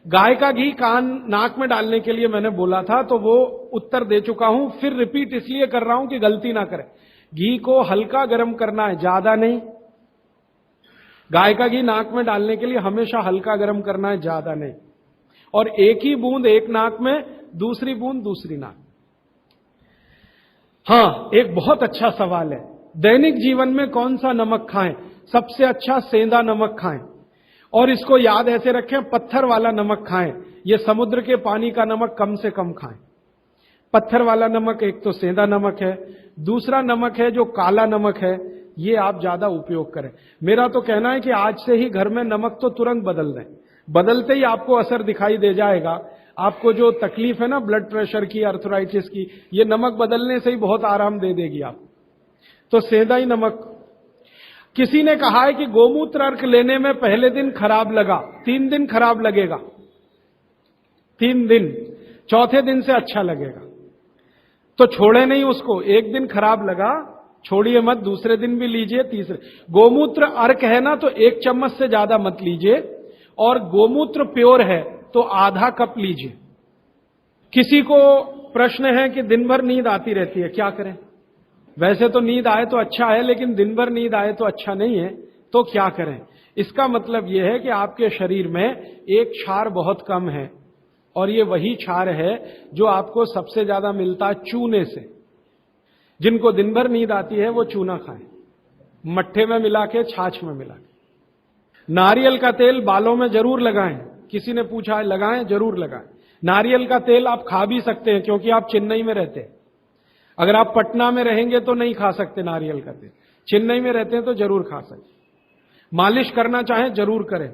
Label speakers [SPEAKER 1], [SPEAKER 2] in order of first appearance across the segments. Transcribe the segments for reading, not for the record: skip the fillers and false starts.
[SPEAKER 1] गाय का घी कान नाक में डालने के लिए मैंने बोला था, तो वो उत्तर दे चुका हूं, फिर रिपीट इसलिए कर रहा हूं कि गलती ना करें। घी को हल्का गर्म करना है, ज्यादा नहीं। गाय का घी नाक में डालने के लिए हमेशा हल्का गर्म करना है, ज्यादा नहीं। और एक ही बूंद एक नाक में, दूसरी बूंद दूसरी नाक। हां, एक बहुत अच्छा सवाल है, दैनिक जीवन में कौन सा नमक खाएं? सबसे अच्छा सेंधा नमक खाएं। और इसको याद ऐसे रखें, पत्थर वाला नमक खाएं। यह समुद्र के पानी का नमक कम से कम खाएं। पत्थर वाला नमक एक तो सेंधा नमक है, दूसरा नमक है जो काला नमक है, ये आप ज्यादा उपयोग करें। मेरा तो कहना है कि आज से ही घर में नमक तो तुरंत बदल दें, बदलते ही आपको असर दिखाई दे जाएगा। आपको जो तकलीफ है ना ब्लड प्रेशर की, अर्थराइटिस की, ये नमक बदलने से ही बहुत आराम दे देगी आप। तो सेंधा ही नमक। किसी ने कहा है कि गोमूत्र अर्क लेने में पहले दिन खराब लगा, 3 दिन खराब लगेगा, 3 दिन, चौथे दिन से अच्छा लगेगा। तो छोड़े नहीं उसको, एक दिन खराब लगा छोड़िए मत, दूसरे दिन भी लीजिए, तीसरे। गोमूत्र अर्क है ना, तो 1 चम्मच से ज्यादा मत लीजिए, और गोमूत्र प्योर है तो आधा कप लीजिए। किसी को प्रश्न है कि दिन भर नींद आती रहती है, क्या करें? वैसे तो नींद आए तो अच्छा है, लेकिन दिन भर नींद आए तो अच्छा नहीं है, तो क्या करें? इसका मतलब यह है कि आपके शरीर में एक क्षार बहुत कम है, और ये वही क्षार है जो आपको सबसे ज्यादा मिलता है चूने से। जिनको दिन भर नींद आती है वो चूना खाएं, मट्ठे में मिला के, छाछ में मिला के। नारियल का तेल बालों में जरूर लगाएं। किसी ने पूछा है, लगाएं? जरूर लगाएं। नारियल का तेल आप खा भी सकते हैं, क्योंकि आप चेन्नई में रहते हैं। अगर आप पटना में रहेंगे तो नहीं खा सकते नारियल का तेल, चेन्नई में रहते हैं तो जरूर खा सकते। मालिश करना चाहें जरूर करें।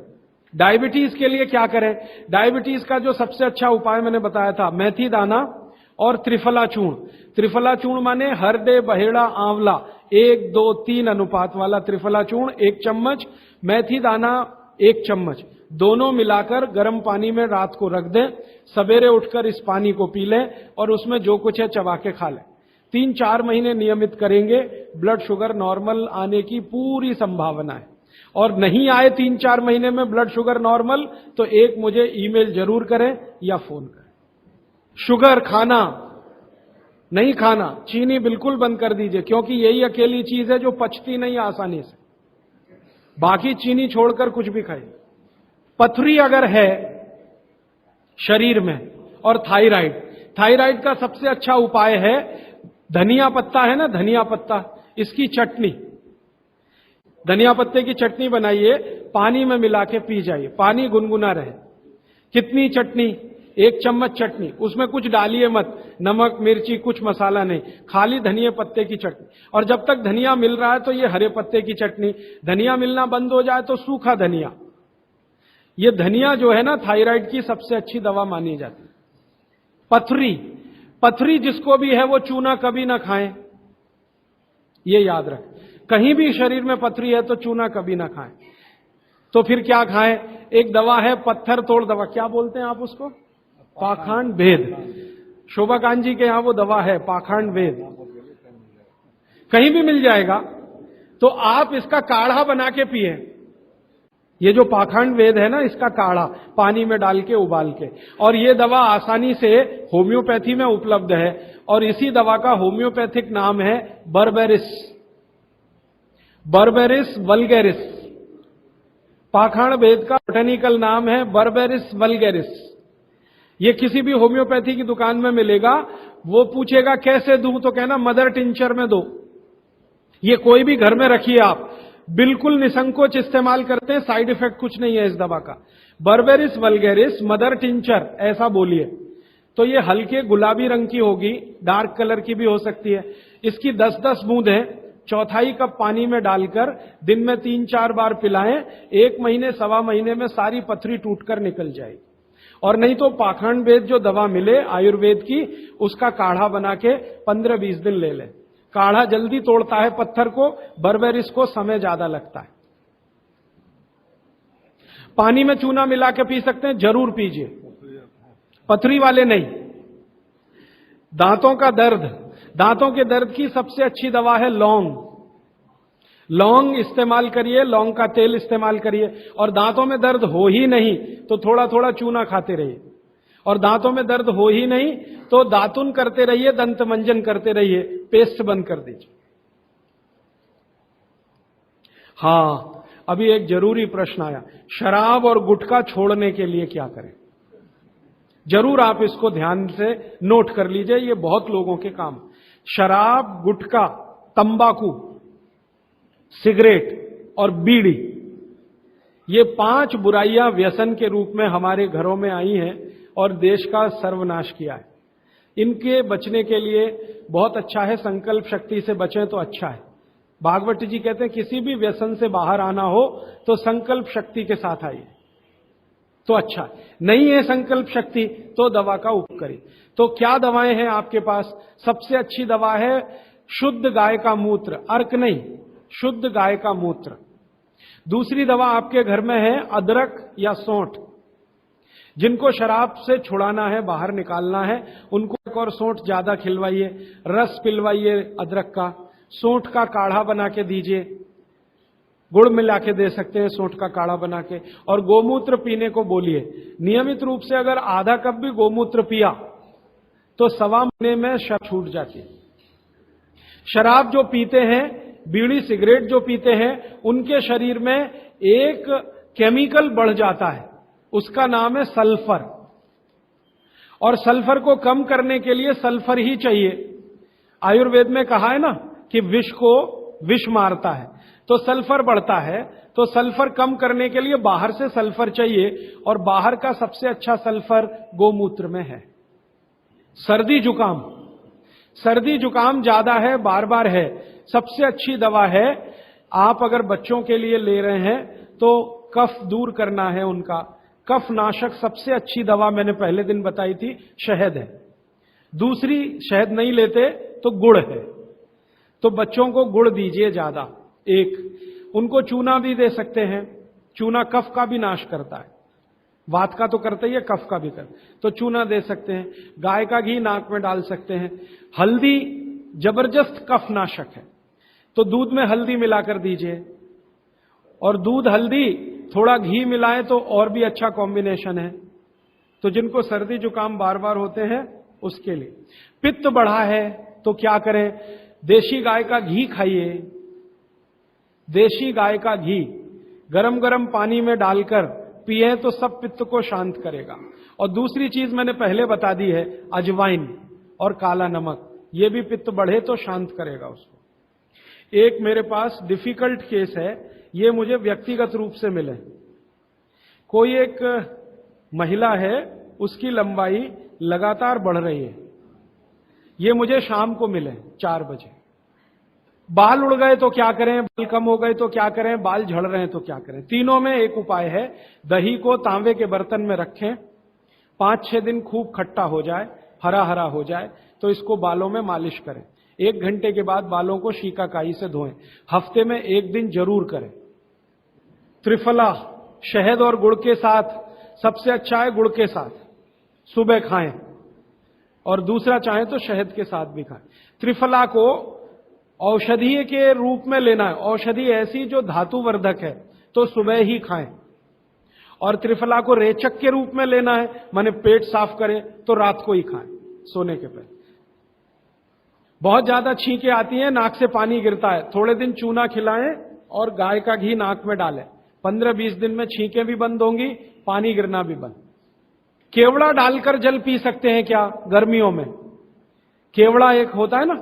[SPEAKER 1] डायबिटीज के लिए क्या करें? डायबिटीज का जो सबसे अच्छा उपाय मैंने बताया था, मेथी दाना और त्रिफला चूर्ण। त्रिफला चूर्ण माने हरडे, बहेड़ा, आंवला, 1, 2, 3 अनुपात वाला त्रिफला चूर्ण 1 चम्मच, मेथी दाना 1 चम्मच, दोनों मिलाकर गर्म पानी में रात को रख दें। सवेरे उठकर इस पानी को पी लें और उसमें जो कुछ है चबा के खा लें। 3-4 महीने नियमित करेंगे, ब्लड शुगर नॉर्मल आने की पूरी संभावना है। और नहीं आए 3-4 महीने में ब्लड शुगर नॉर्मल, तो एक मुझे ईमेल जरूर करें या फोन करें। शुगर खाना नहीं खाना, चीनी बिल्कुल बंद कर दीजिए, क्योंकि यही अकेली चीज है जो पचती नहीं आसानी से। बाकी चीनी छोड़कर कुछ भी खाइए। पथरी अगर है शरीर में, और थायराइड, थायराइड का सबसे अच्छा उपाय है धनिया पत्ता है ना, धनिया पत्ता, इसकी चटनी, धनिया पत्ते की चटनी बनाइए, पानी में मिला के पी जाइए, पानी गुनगुना रहे। कितनी चटनी? 1 चम्मच चटनी, उसमें कुछ डालिए मत, नमक मिर्ची कुछ मसाला नहीं, खाली धनिया पत्ते की चटनी। और जब तक धनिया मिल रहा है तो ये हरे पत्ते की चटनी, धनिया मिलना बंद हो जाए तो सूखा धनिया। ये धनिया जो है ना, थायराइड की सबसे अच्छी दवा मानी जाती है। पथरी, पथरी जिसको भी है वो चूना कभी ना खाएं, ये याद रखें। कहीं भी शरीर में पथरी है तो चूना कभी ना खाएं। तो फिर क्या खाएं? एक दवा है पत्थर तोड़ दवा, क्या बोलते हैं आप उसको? पाखंड भेद। शोभाकांत जी के यहां वो दवा है, पाखंड भेद, कहीं भी मिल जाएगा। तो आप इसका काढ़ा बना के पिए। ये जो पाखंड वेद है ना, इसका काढ़ा पानी में डाल के उबाल के, और ये दवा आसानी से होम्योपैथी में उपलब्ध है, और इसी दवा का होम्योपैथिक नाम है बर्बेरिस, बर्बेरिस वल्गेरिस। पाखंड वेद का बोटेनिकल नाम है बर्बेरिस वल्गेरिस। ये किसी भी होम्योपैथी की दुकान में मिलेगा। वो पूछेगा कैसे दूं, तो कहना मदर टिंचर में दो। ये कोई भी घर में रखिए आप, बिल्कुल निसंकोच इस्तेमाल करते हैं, साइड इफेक्ट कुछ नहीं है इस दवा का। बर्बेरिस वल्गेरिस मदर टिंचर ऐसा बोलिए। तो ये हल्के गुलाबी रंग की होगी, डार्क कलर की भी हो सकती है। इसकी 10-10 बूंदें 1/4 कप पानी में डालकर दिन में 3-4 बार पिलाएं। 1 महीने 1.25 महीने में सारी पथरी टूटकर निकल जाएगी। और नहीं तो पाखंड वेद जो दवा मिले आयुर्वेद की, उसका काढ़ा बना के 15-20 दिन ले लें। काढ़ा जल्दी तोड़ता है पत्थर को, बर्बेरिस को समय ज्यादा लगता है। पानी में चूना मिला के पी सकते हैं, जरूर पीजिए, पथरी वाले नहीं। दांतों का दर्द, दांतों के दर्द की सबसे अच्छी दवा है लौंग। लौंग इस्तेमाल करिए, लौंग का तेल इस्तेमाल करिए। और दांतों में दर्द हो ही नहीं तो थोड़ा थोड़ा चूना खाते रहिए। और दांतों में दर्द हो ही नहीं तो दातुन करते रहिए, दंत मंजन करते रहिए, पेस्ट बंद कर दीजिए। हां, अभी एक जरूरी प्रश्न आया, शराब और गुटखा छोड़ने के लिए क्या करें? जरूर आप इसको ध्यान से नोट कर लीजिए, ये बहुत लोगों के काम। शराब, गुटखा, तंबाकू, सिगरेट और बीड़ी, ये 5 बुराइयां व्यसन के रूप में हमारे घरों में आई हैं और देश का सर्वनाश किया है। इनके बचने के लिए बहुत अच्छा है, संकल्प शक्ति से बचें तो अच्छा है। भागवत जी कहते हैं किसी भी व्यसन से बाहर आना हो तो संकल्प शक्ति के साथ आइए तो अच्छा है। नहीं है संकल्प शक्ति तो दवा का उपयोग करिए। तो क्या दवाएं हैं आपके पास? सबसे अच्छी दवा है शुद्ध गाय का मूत्र, अर्क नहीं, शुद्ध गाय का मूत्र। दूसरी दवा आपके घर में है अदरक या सौंठ। जिनको शराब से छुड़ाना है, बाहर निकालना है, उनको एक और सौंठ ज्यादा खिलवाइए, रस पिलवाइए अदरक का, सौंठ का काढ़ा बना के दीजिए, गुड़ मिला के दे सकते हैं सौंठ का काढ़ा बना के। और गोमूत्र पीने को बोलिए। नियमित रूप से अगर आधा कप भी गोमूत्र पिया तो 1.25 महीने में शराब छूट जाती है। शराब जो पीते हैं, बीड़ी सिगरेट जो पीते हैं, उनके शरीर में एक केमिकल बढ़ जाता है, उसका नाम है सल्फर। और सल्फर को कम करने के लिए सल्फर ही चाहिए। आयुर्वेद में कहा है ना कि विष को विष मारता है, तो सल्फर बढ़ता है। तो सल्फर कम करने के लिए बाहर से सल्फर चाहिए, और बाहर का सबसे अच्छा सल्फर गोमूत्र में है। सर्दी जुकाम, सर्दी जुकाम ज्यादा है, बार बार है, सबसे अच्छी दवा है, आप अगर बच्चों के लिए ले रहे हैं तो कफ दूर करना है उनका, कफ नाशक सबसे अच्छी दवा मैंने पहले दिन बताई थी, शहद है। दूसरी, शहद नहीं लेते तो गुड़ है, तो बच्चों को गुड़ दीजिए ज्यादा। एक, उनको चूना भी दे सकते हैं, चूना कफ का भी नाश करता है, वात का तो करता ही है, कफ का भी करता, तो चूना दे सकते हैं। गाय का घी नाक में डाल सकते हैं। हल्दी जबरदस्त कफ नाशक है, तो दूध में हल्दी मिलाकर दीजिए, और दूध हल्दी थोड़ा घी मिलाएं तो और भी अच्छा कॉम्बिनेशन है। तो जिनको सर्दी जुकाम बार बार होते हैं उसके लिए। पित्त बढ़ा है तो क्या करें? देशी गाय का घी खाइए। देशी गाय का घी गरम गरम पानी में डालकर पिए तो सब पित्त को शांत करेगा। और दूसरी चीज मैंने पहले बता दी है, अजवाइन और काला नमक, ये भी पित्त बढ़े तो शांत करेगा उसको। एक मेरे पास डिफिकल्ट केस है, ये मुझे व्यक्तिगत रूप से मिले। कोई एक महिला है, उसकी लंबाई लगातार बढ़ रही है, ये मुझे शाम को मिले 4 बजे। बाल उड़ गए तो क्या करें, बाल कम हो गए तो क्या करें, बाल झड़ रहे हैं तो क्या करें? तीनों में एक उपाय है, दही को तांबे के बर्तन में रखें, 5-6 दिन खूब खट्टा हो जाए, हरा हरा हो जाए, तो इसको बालों में मालिश करें। 1 घंटे के बाद बालों को शीकाकाई से धोएं। हफ्ते में 1 दिन जरूर करें। त्रिफला शहद और गुड़ के साथ सबसे अच्छा है, गुड़ के साथ सुबह खाएं, और दूसरा चाहे तो शहद के साथ भी खाएं। त्रिफला को औषधीय के रूप में लेना है, औषधि ऐसी जो धातुवर्धक है, तो सुबह ही खाएं। और त्रिफला को रेचक के रूप में लेना है, माने पेट साफ करे, तो रात को ही खाएं सोने के पहले। बहुत ज्यादा छींकें आती हैं, नाक से पानी गिरता है, थोड़े दिन चूना खिलाएं और गाय का घी नाक में डालें, 15-20 दिन में छींकें भी बंद होंगी, पानी गिरना भी बंद। केवड़ा डालकर जल पी सकते हैं क्या गर्मियों में? केवड़ा एक होता है ना,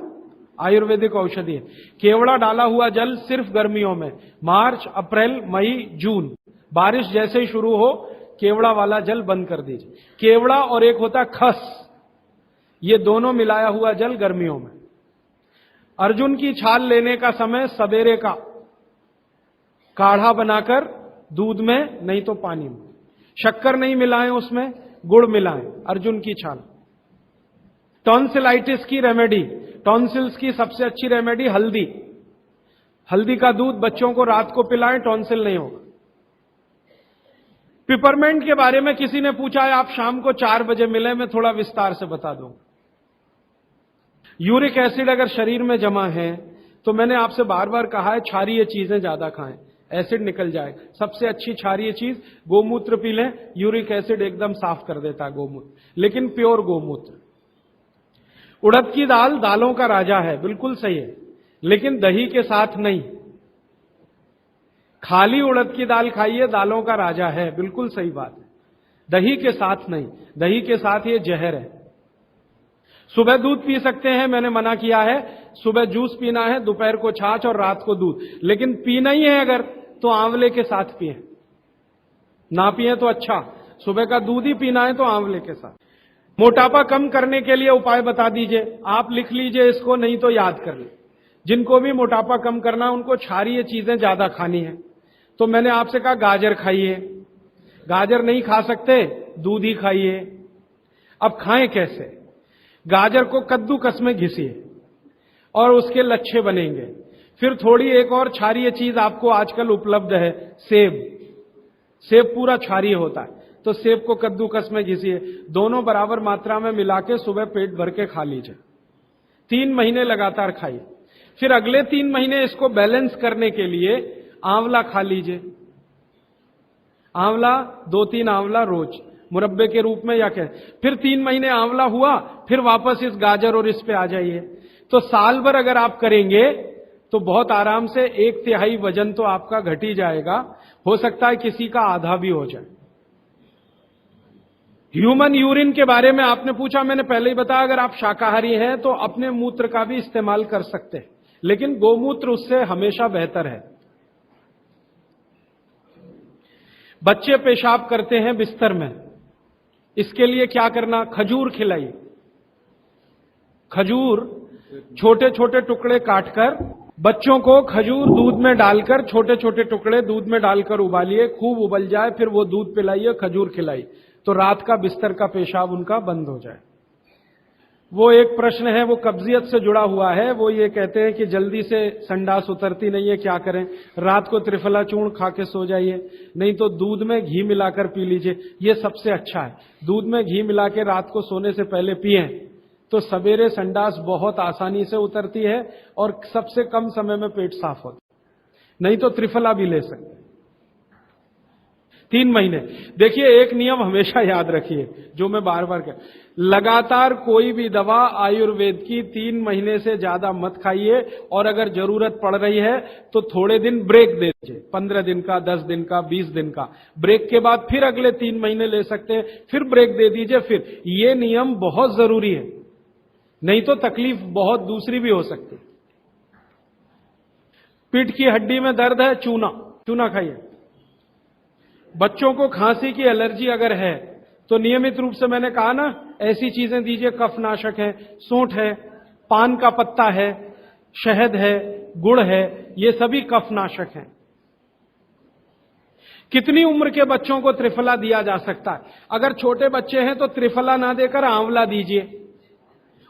[SPEAKER 1] आयुर्वेदिक औषधि है। केवड़ा डाला हुआ जल सिर्फ गर्मियों में, मार्च, अप्रैल, मई, जून, बारिश जैसे ही शुरू हो केवड़ा वाला जल बंद कर दीजिए। केवड़ा और एक होता है खस, ये दोनों मिलाया हुआ जल गर्मियों में। अर्जुन की छाल लेने का समय सवेरे का, काढ़ा बनाकर दूध में नहीं तो पानी में, शक्कर नहीं मिलाएं उसमें, गुड़ मिलाएं, अर्जुन की छाल। टॉन्सिलाइटिस की रेमेडी, टॉन्सिल्स की सबसे अच्छी रेमेडी हल्दी, हल्दी का दूध बच्चों को रात को पिलाएं, टॉन्सिल नहीं होगा। पिपरमेंट के बारे में किसी ने पूछा है, आप शाम को 4 बजे मिले, मैं थोड़ा विस्तार से बता दूं। यूरिक एसिड अगर शरीर में जमा है तो मैंने आपसे बार बार कहा है क्षारीय चीजें ज्यादा खाएं, एसिड निकल जाए। सबसे अच्छी क्षारीय चीज गोमूत्र पी लें, यूरिक एसिड एकदम साफ कर देता है गोमूत्र, लेकिन प्योर गोमूत्र। उड़द की दाल दालों का राजा है, बिल्कुल सही है, लेकिन दही के साथ नहीं। खाली उड़द की दाल खाइए, दालों का राजा है, बिल्कुल सही बात है, दही के साथ नहीं। दही के साथ ये जहर है। सुबह दूध पी सकते हैं, मैंने मना किया है, सुबह जूस पीना है, दोपहर को छाछ और रात को दूध, लेकिन पीना ही है अगर तो आंवले के साथ पिए, ना पिए तो अच्छा, सुबह का दूध ही पीना है तो आंवले के साथ। मोटापा कम करने के लिए उपाय बता दीजिए, आप लिख लीजिए इसको, नहीं तो याद कर लीजिए। जिनको भी मोटापा कम करना है उनको क्षारीय चीजें ज्यादा खानी है। तो मैंने आपसे कहा गाजर खाइए, गाजर नहीं खा सकते, दूध ही खाइए। अब खाएं कैसे? गाजर को कद्दूकस में घिसिए और उसके लच्छे बनेंगे। फिर थोड़ी एक और क्षारीय चीज आपको आजकल उपलब्ध है, सेब। सेब पूरा क्षारीय होता है, तो सेब को कद्दूकस में घिसिए, दोनों बराबर मात्रा में मिला के सुबह पेट भर के खा लीजिए। 3 महीने लगातार खाइए। फिर अगले 3 महीने इसको बैलेंस करने के लिए आंवला खा लीजिए। आंवला 2-3 आंवला रोज मुरब्बे के रूप में या क्या। फिर 3 महीने आंवला हुआ, फिर वापस इस गाजर और इस पे आ जाइए। तो साल भर अगर आप करेंगे तो बहुत आराम से 1/3 वजन तो आपका घट ही जाएगा, हो सकता है किसी का आधा भी हो जाए। ह्यूमन यूरिन के बारे में आपने पूछा, मैंने पहले ही बताया, अगर आप शाकाहारी हैं तो अपने मूत्र का भी इस्तेमाल कर सकते हैं, लेकिन गोमूत्र उससे हमेशा बेहतर है। बच्चे पेशाब करते हैं बिस्तर में, इसके लिए क्या करना? खजूर खिलाइए। खजूर छोटे छोटे टुकड़े काटकर बच्चों को खजूर दूध में डालकर, छोटे छोटे टुकड़े दूध में डालकर उबालिए, खूब उबल जाए, फिर वो दूध पिलाइए, खजूर खिलाइए, तो रात का बिस्तर का पेशाब उनका बंद हो जाए। वो एक प्रश्न है, वो कब्जियत से जुड़ा हुआ है। वो ये कहते हैं कि जल्दी से संडास उतरती नहीं है, क्या करें? रात को त्रिफला चूर्ण खा के सो जाइए, नहीं तो दूध में घी मिलाकर पी लीजिए, ये सबसे अच्छा है। दूध में घी मिला के रात को सोने से पहले पिएं तो सवेरे संडास बहुत आसानी से उतरती है और सबसे कम समय में पेट साफ होता है। नहीं तो त्रिफला भी ले सकते हैं। 3 महीने। देखिए, एक नियम हमेशा याद रखिए, जो मैं बार बार कह, लगातार कोई भी दवा आयुर्वेद की 3 महीने से ज्यादा मत खाइए, और अगर जरूरत पड़ रही है तो थोड़े दिन ब्रेक दे दीजिए, 15 दिन का, 10 दिन का, 20 दिन का। ब्रेक के बाद फिर अगले 3 महीने ले सकते हैं, फिर ब्रेक दे दीजिए। फिर ये नियम बहुत जरूरी है, नहीं तो तकलीफ बहुत दूसरी भी हो सकती। पीठ की हड्डी में दर्द है, चूना, चूना खाइए। बच्चों को खांसी की एलर्जी अगर है तो नियमित रूप से, मैंने कहा ना, ऐसी चीजें दीजिए, कफनाशक है, सूंठ है, पान का पत्ता है, शहद है, गुड़ है, ये सभी कफनाशक हैं। कितनी उम्र के बच्चों को त्रिफला दिया जा सकता है? अगर छोटे बच्चे हैं तो त्रिफला ना देकर आंवला दीजिए,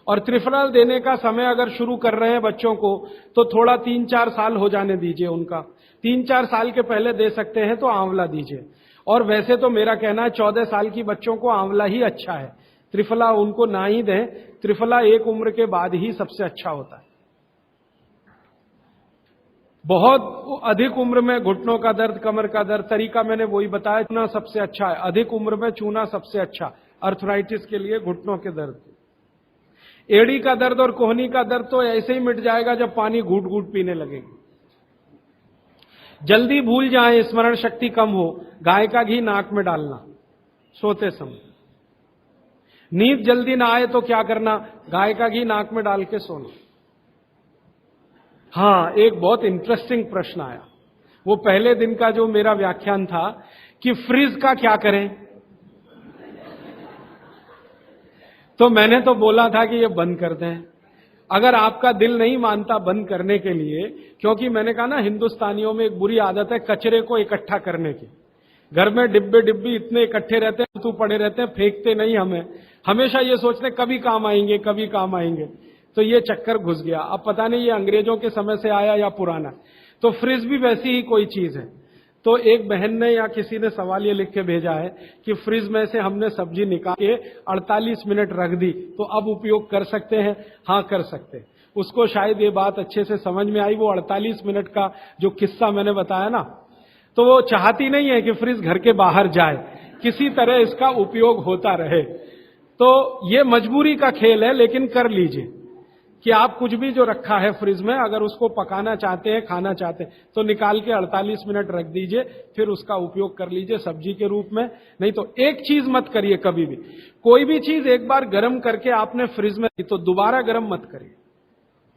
[SPEAKER 1] और त्रिफला देने का समय अगर शुरू कर रहे हैं बच्चों को तो थोड़ा 3-4 साल हो जाने दीजिए उनका। 3-4 साल के पहले दे सकते हैं तो आंवला दीजिए। और वैसे तो मेरा कहना है 14 साल की बच्चों को आंवला ही अच्छा है, त्रिफला उनको ना ही दें। त्रिफला एक उम्र के बाद ही सबसे अच्छा होता है। बहुत अधिक उम्र में घुटनों का दर्द, कमर का दर्द, तरीका मैंने वही बताया, चूना सबसे अच्छा है। अधिक उम्र में चूना सबसे अच्छा, अर्थराइटिस के लिए, घुटनों के दर्द। एड़ी का दर्द और कोहनी का दर्द तो ऐसे ही मिट जाएगा जब पानी घूट घूट पीने लगेगी। जल्दी भूल जाए, स्मरण शक्ति कम हो, गाय का घी नाक में डालना सोते समय। नींद जल्दी ना आए तो क्या करना? गाय का घी नाक में डाल के सोना। हाँ, एक बहुत इंटरेस्टिंग प्रश्न आया, वो पहले दिन का जो मेरा व्याख्यान था कि फ्रिज का क्या करें, तो मैंने तो बोला था कि ये बंद कर दें। अगर आपका दिल नहीं मानता बंद करने के लिए, क्योंकि मैंने कहा ना, हिंदुस्तानियों में एक बुरी आदत है कचरे को इकट्ठा करने की। घर में डिब्बे डिब्बी इतने इकट्ठे रहते हैं, तू पड़े रहते हैं, फेंकते नहीं हमें, हमेशा ये सोचते कभी काम आएंगे, कभी काम आएंगे। तो ये चक्कर घुस गया। अब पता नहीं ये अंग्रेजों के समय से आया या पुराना। तो फ्रिज भी वैसी ही कोई चीज है। तो एक बहन ने या किसी ने सवाल ये लिख के भेजा है कि फ्रिज में से हमने सब्जी निकाल के 48 मिनट रख दी, तो अब उपयोग कर सकते हैं? हाँ, कर सकते हैं। उसको शायद ये बात अच्छे से समझ में आई। वो 48 मिनट का जो किस्सा मैंने बताया ना, तो वो चाहती नहीं है कि फ्रिज घर के बाहर जाए, किसी तरह इसका उपयोग होता रहे। तो ये मजबूरी का खेल है, लेकिन कर लीजिए कि आप कुछ भी जो रखा है फ्रिज में, अगर उसको पकाना चाहते हैं, खाना चाहते हैं, तो निकाल के 48 मिनट रख दीजिए, फिर उसका उपयोग कर लीजिए सब्जी के रूप में। नहीं तो एक चीज मत करिए कभी भी, कोई भी चीज एक बार गर्म करके आपने फ्रिज में तो दोबारा गर्म मत करिए।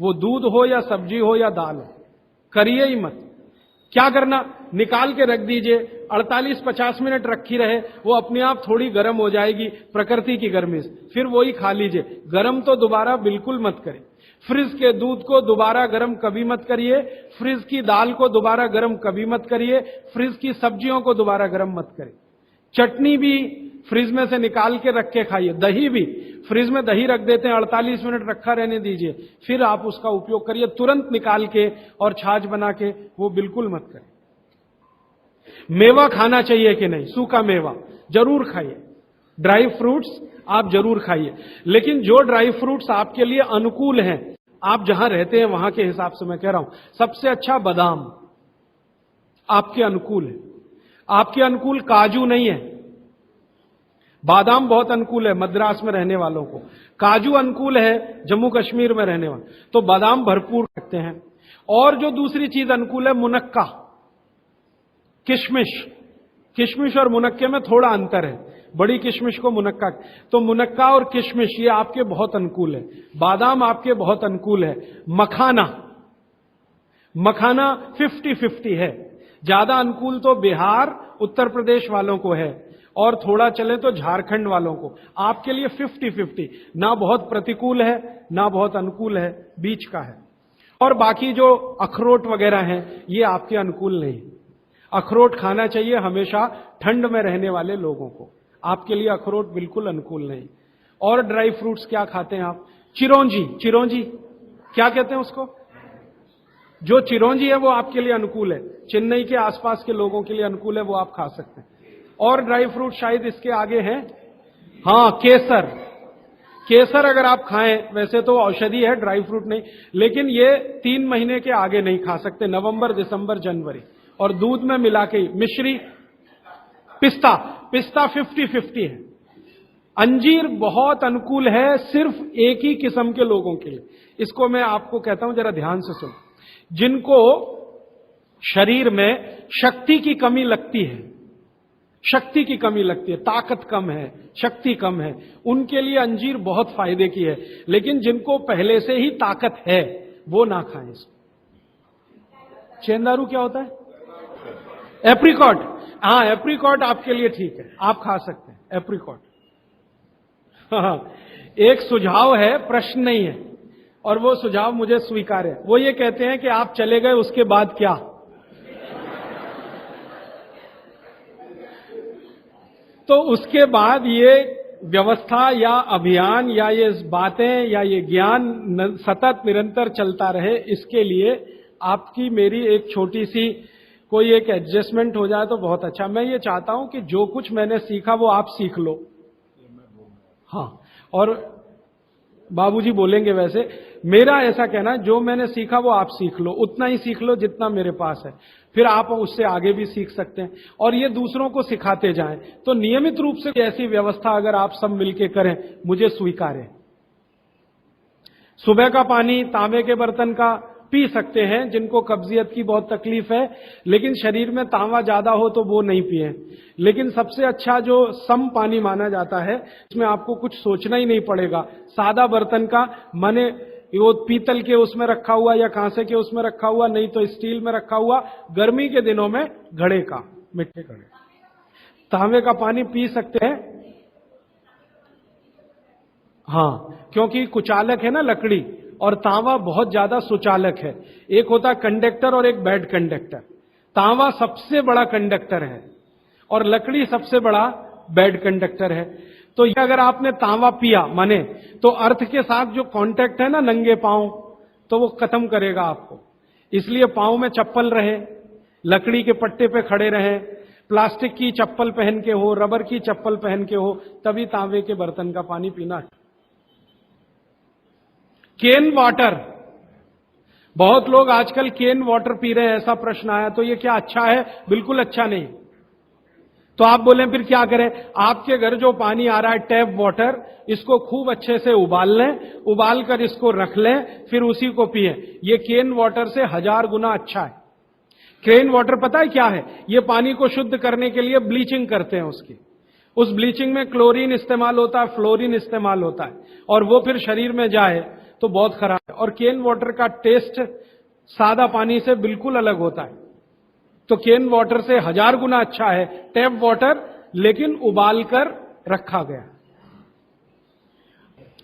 [SPEAKER 1] वो दूध हो या सब्जी हो या दाल हो, करिए ही मत। क्या करना, निकाल के रख दीजिए, 48-50 मिनट रखी रहे, वो अपने आप थोड़ी गर्म हो जाएगी प्रकृति की गर्मी से, फिर वही खा लीजिए। गर्म तो दोबारा बिल्कुल मत करें। फ्रिज के दूध को दोबारा गर्म कभी मत करिए, फ्रिज की दाल को दोबारा गर्म कभी मत करिए, फ्रिज की सब्जियों को दोबारा गर्म मत करिए। चटनी भी फ्रिज में से निकाल के रख के खाइए। दही भी फ्रिज में दही रख देते हैं, 48 मिनट रखा रहने दीजिए, फिर आप उसका उपयोग करिए। तुरंत निकाल के और छाछ बना के वो बिल्कुल मत करें। मेवा खाना चाहिए कि नहीं, सूखा मेवा जरूर खाइए, ड्राई फ्रूट्स आप जरूर खाइए, लेकिन जो ड्राई फ्रूट्स आपके लिए अनुकूल हैं, आप जहां रहते हैं वहां के हिसाब से मैं कह रहा हूं, सबसे अच्छा बादाम आपके अनुकूल है। आपके अनुकूल काजू नहीं है, बादाम बहुत अनुकूल है मद्रास में रहने वालों को, काजू अनुकूल है जम्मू कश्मीर में रहने वालों, तो बादाम भरपूर रखते हैं। और जो दूसरी चीज अनुकूल है, मुनक्का, किशमिश। किशमिश और मुनक्के में थोड़ा अंतर है, बड़ी किशमिश को मुनक्का, तो मुनक्का और किशमिश ये आपके बहुत अनुकूल है। बादाम आपके बहुत अनुकूल है। मखाना, मखाना 50-50 है, ज्यादा अनुकूल तो बिहार उत्तर प्रदेश वालों को है, और थोड़ा चले तो झारखंड वालों को। आपके लिए 50-50, ना बहुत प्रतिकूल है ना बहुत अनुकूल है, बीच का है। और बाकी जो अखरोट वगैरह हैं ये आपके अनुकूल नहीं। अखरोट खाना चाहिए हमेशा ठंड में रहने वाले लोगों को, आपके लिए अखरोट बिल्कुल अनुकूल नहीं। और ड्राई फ्रूट्स क्या खाते हैं आप, चिरौंजी, चिरौंजी क्या कहते हैं उसको, जो चिरौंजी है वो आपके लिए अनुकूल है, चेन्नई के आसपास के लोगों के लिए अनुकूल है, वो आप खा सकते हैं। और ड्राई फ्रूट शायद इसके आगे हैं, हां केसर। केसर अगर आप खाएं, वैसे तो औषधि है, ड्राई फ्रूट नहीं, लेकिन ये 3 महीने के आगे नहीं खा सकते, नवंबर, दिसंबर, जनवरी, और दूध में मिला के। मिश्री, पिस्ता, पिस्ता 50-50 है। अंजीर बहुत अनुकूल है सिर्फ एक ही किस्म के लोगों के लिए। इसको मैं आपको कहता हूं, जरा ध्यान से सुनो। जिनको शरीर में शक्ति की कमी लगती है, शक्ति की कमी लगती है, ताकत कम है, शक्ति कम है, उनके लिए अंजीर बहुत फायदे की है। लेकिन जिनको पहले से ही ताकत है वो ना खाएं इसको। चेंदारू क्या होता है, एप्रिकॉट, हाँ एप्रिकॉट आपके लिए ठीक है, आप खा सकते हैं एप्रिकॉट। हाँ, एक सुझाव है, प्रश्न नहीं है, और वो सुझाव मुझे स्वीकार है। वो ये कहते हैं कि आप चले गए उसके बाद क्या, तो उसके बाद ये व्यवस्था या अभियान या ये बातें या ये ज्ञान सतत निरंतर चलता रहे, इसके लिए आपकी मेरी एक छोटी सी कोई एक एडजस्टमेंट हो जाए तो बहुत अच्छा। मैं ये चाहता हूं कि जो कुछ मैंने सीखा वो आप सीख लो। हाँ, और बाबूजी बोलेंगे वैसे, मेरा ऐसा कहना है जो मैंने सीखा वो आप सीख लो, उतना ही सीख लो जितना मेरे पास है, फिर आप उससे आगे भी सीख सकते हैं, और ये दूसरों को सिखाते जाएं। तो नियमित रूप से ऐसी व्यवस्था अगर आप सब मिलके करें, मुझे स्वीकार है। सुबह का पानी तांबे के बर्तन का पी सकते हैं जिनको कब्जियत की बहुत तकलीफ है, लेकिन शरीर में तांबा ज्यादा हो तो वो नहीं पिए। लेकिन सबसे अच्छा जो सम पानी माना जाता है, इसमें आपको कुछ सोचना ही नहीं पड़ेगा, सादा बर्तन का, माने वो पीतल के उसमें रखा हुआ या कांसे के उसमें रखा हुआ, नहीं तो स्टील में रखा हुआ, गर्मी के दिनों में घड़े का, मिट्टी घड़े, तांबे का पानी पी सकते हैं। हाँ, क्योंकि कुचालक है ना लकड़ी, और तांबा बहुत ज्यादा सुचालक है। एक होता कंडक्टर और एक बैड कंडक्टर। तांबा सबसे बड़ा कंडक्टर है और लकड़ी सबसे बड़ा बैड कंडक्टर है। तो ये अगर आपने तांबा पिया माने, तो अर्थ के साथ जो कांटेक्ट है ना नंगे पांव, तो वो खत्म करेगा आपको। इसलिए पांव में चप्पल रहे, लकड़ी के पट्टे पे खड़े रहे, प्लास्टिक की चप्पल पहन के हो, रबर की चप्पल पहन के हो, तभी तांबे के बर्तन का पानी पीना। केन वाटर, बहुत लोग आजकल केन वाटर पी रहे हैं, ऐसा प्रश्न आया, तो ये क्या अच्छा है? बिल्कुल अच्छा नहीं। तो आप बोले फिर क्या करें? आपके घर जो पानी आ रहा है टैप वाटर, इसको खूब अच्छे से उबाल लें, उबाल कर इसको रख लें, फिर उसी को पिए। ये केन वाटर से 1000 गुना अच्छा है। केन वाटर पता है क्या है? ये पानी को शुद्ध करने के लिए ब्लीचिंग करते हैं उसकी। उस ब्लीचिंग में क्लोरीन इस्तेमाल होता है, फ्लोरीन इस्तेमाल होता है, और वो फिर शरीर में जाए तो बहुत खराब है। और केन वाटर का टेस्ट सादा पानी से बिल्कुल अलग होता है। तो केन वाटर से 1000 गुना अच्छा है टैप वाटर, लेकिन उबाल कर रखा गया।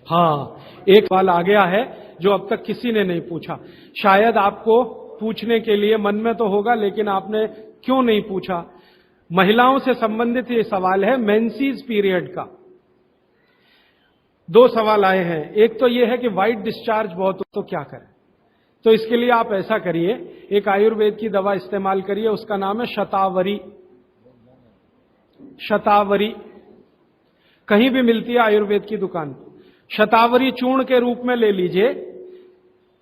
[SPEAKER 1] हां, एक सवाल आ गया है जो अब तक किसी ने नहीं पूछा। शायद आपको पूछने के लिए मन में तो होगा, लेकिन आपने क्यों नहीं पूछा? महिलाओं से संबंधित ये सवाल है, मेंसेस पीरियड का। 2 सवाल आए हैं। एक तो यह है कि व्हाइट डिस्चार्ज बहुत हो तो क्या करें? तो इसके लिए आप ऐसा करिए, एक आयुर्वेद की दवा इस्तेमाल करिए, उसका नाम है शतावरी। शतावरी कहीं भी मिलती है आयुर्वेद की दुकान। शतावरी चूर्ण के रूप में ले लीजिए।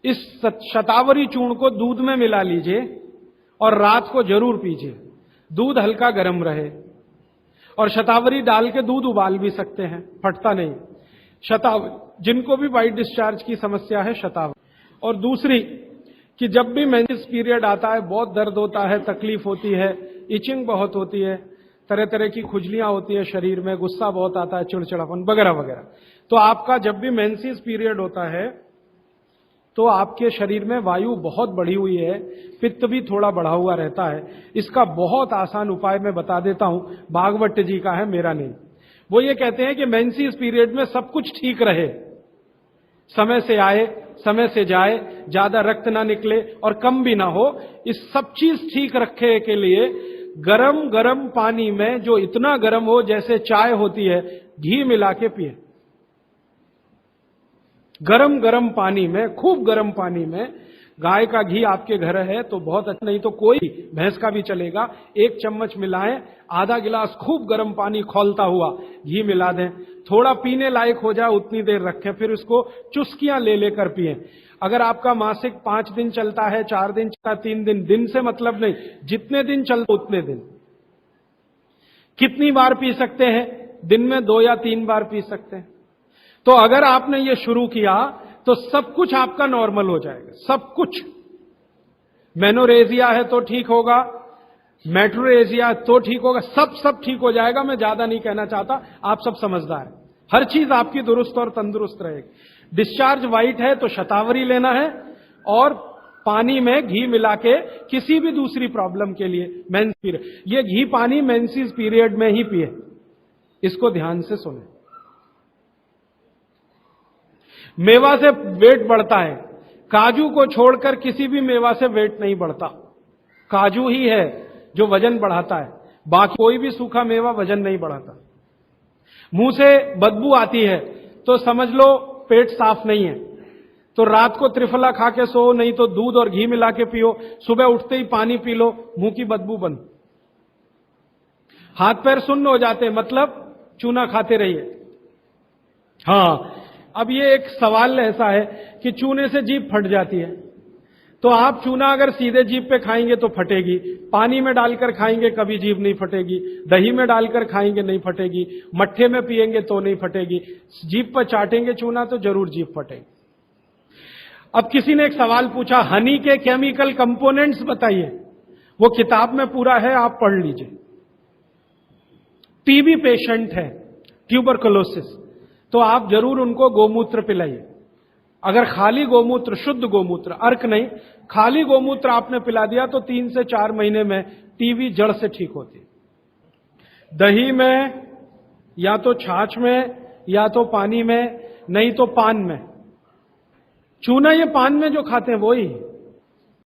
[SPEAKER 1] इस शतावरी चूर्ण को दूध में मिला लीजिए और रात को जरूर पीजिए। दूध हल्का गर्म रहे, और शतावरी डाल के दूध उबाल भी सकते हैं, फटता नहीं। जिनको भी व्हाइट डिस्चार्ज की समस्या है, शतावरी। और दूसरी कि जब भी मेंसेस पीरियड आता है बहुत दर्द होता है, तकलीफ होती है, इचिंग बहुत होती है, तरह तरह की खुजलियां होती है शरीर में, गुस्सा बहुत आता है, चिड़चिड़ापन वगैरह वगैरह। तो आपका जब भी मेंसेस पीरियड होता है तो आपके शरीर में वायु बहुत बढ़ी हुई है, पित्त भी थोड़ा बढ़ा हुआ रहता है। इसका बहुत आसान उपाय मैं बता देता हूं, भागवत जी का है, मेरा नहीं। वो ये कहते हैं कि मेंसेस पीरियड में सब कुछ ठीक रहे, समय से आए समय से जाए, ज्यादा रक्त ना निकले और कम भी ना हो, इस सब चीज ठीक रखे के लिए गरम गरम पानी में, जो इतना गरम हो जैसे चाय होती है, घी मिला के पिए। गरम गरम पानी में, खूब गरम पानी में, गाय का घी आपके घर है तो बहुत अच्छा, नहीं तो कोई भैंस का भी चलेगा, 1 चम्मच मिलाएं, आधा गिलास खूब गर्म पानी खौलता हुआ घी मिला दें, थोड़ा पीने लायक हो जाए उतनी देर रखें, फिर उसको चुस्कियां ले लेकर पिएं। अगर आपका मासिक 5 दिन चलता है, 4 दिन चलता, 3 दिन, दिन से मतलब नहीं, जितने दिन चलता उतने दिन। कितनी बार पी सकते हैं? दिन में 2 या 3 बार पी सकते हैं। तो अगर आपने ये शुरू किया तो सब कुछ आपका नॉर्मल हो जाएगा, सब कुछ। मेनोरेजिया है तो ठीक होगा, मेट्रोरेजिया तो ठीक होगा, सब ठीक हो जाएगा। मैं ज्यादा नहीं कहना चाहता, आप सब समझदार हैं। हर चीज आपकी दुरुस्त और तंदुरुस्त रहेगी। डिस्चार्ज व्हाइट है तो शतावरी लेना है, और पानी में घी मिला के किसी भी दूसरी प्रॉब्लम के लिए, मेंस पीरियड, ये घी पानी मेंसेस पीरियड में ही पिए। इसको ध्यान से सुने। मेवा से वेट बढ़ता है, काजू को छोड़कर किसी भी मेवा से वेट नहीं बढ़ता। काजू ही है जो वजन बढ़ाता है, बाकी कोई भी सूखा मेवा वजन नहीं बढ़ाता। मुंह से बदबू आती है तो समझ लो पेट साफ नहीं है, तो रात को त्रिफला खा के सो, नहीं तो दूध और घी मिला के पियो, सुबह उठते ही पानी पी लो, मुंह की बदबू बंद। हाथ पैर सुन्न हो जाते, मतलब चूना खाते रहिए। हां, अब ये एक सवाल ऐसा है कि चूने से जीभ फट जाती है, तो आप चूना अगर सीधे जीभ पे खाएंगे तो फटेगी, पानी में डालकर खाएंगे कभी जीभ नहीं फटेगी, दही में डालकर खाएंगे नहीं फटेगी, मट्ठे में पिएंगे तो नहीं फटेगी, जीभ पर चाटेंगे चूना तो जरूर जीभ फटेगी। अब किसी ने एक सवाल पूछा, हनी के केमिकल कंपोनेंट्स बताइए। वो किताब में पूरा है, आप पढ़ लीजिए। टीबी पेशेंट है, ट्यूबरकुलोसिस, तो आप जरूर उनको गोमूत्र पिलाइए। अगर खाली गोमूत्र, शुद्ध गोमूत्र, अर्क नहीं, खाली गोमूत्र आपने पिला दिया तो 3 से 4 महीने में टीबी जड़ से ठीक होती है। दही में, या तो छाछ में, या तो पानी में, नहीं तो पान में। चूना ये पान में जो खाते हैं वही।